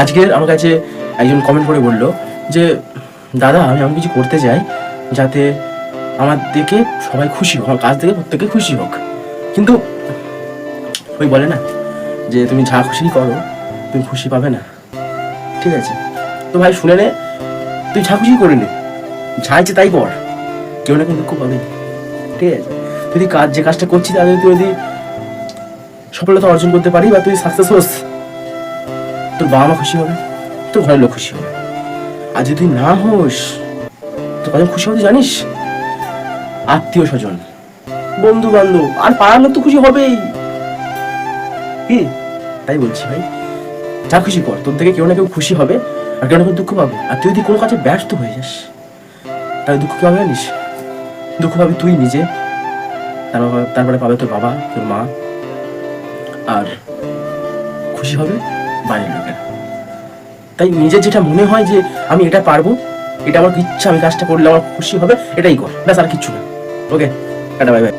আজকের আমার কাছে একজন কমেন্ট করে বলল যে দাদা আমি এমন কিছু করতে চাই যাতে আমার দেখে সবাই খুশি হোক, আমার কাজ থেকে প্রত্যেকে খুশি হোক। কিন্তু ওই বলে না যে তুমি যা খুশি করো তুমি খুশি পাবে না, ঠিক আছে? তো ভাই শুনে নে, তুই যা খুশি করে নে, যা ইচ্ছে তাই কর, কেউ না কেউ দুঃখ পাবে, ঠিক আছে? তুই যদি যে কাজটা করছিস তাহলে তুই যদি সফলতা অর্জন করতে পারি বা তুই সাকসেস হোস, তোর বাবা মা খুশি হবে, তোর ঘরের লোক খুশি হবে। আর যদি না হোস, তোর কজন খুশি হতে জানিস? আত্মীয় স্বজন, বন্ধু বান্ধব আর পাড়ার লোক তো খুশি হবেই। কি তাই বলছি ভাই, যা খুশি কর, তোর থেকে কেউ না কেউ খুশি হবে আর কেউ না কেউ দুঃখ পাবে। আর তুই যদি কোনো কাজে ব্যস্ত হয়ে যাস তাহলে দুঃখ কে হবে জানিস? দুঃখ পাবি তুই নিজে, তারপরে পাবে তোর বাবা, তোর মা, আর খুশি হবে বাড়ির লোকেরা। তাই নিজের যেটা মনে হয় যে আমি এটা পারবো, এটা আমার ইচ্ছা, আমি কাজটা করলে আমার খুশি হবে, এটাই কর, ব্যাস আর কিচ্ছু না। ওকে, টাটা, বাই বাই।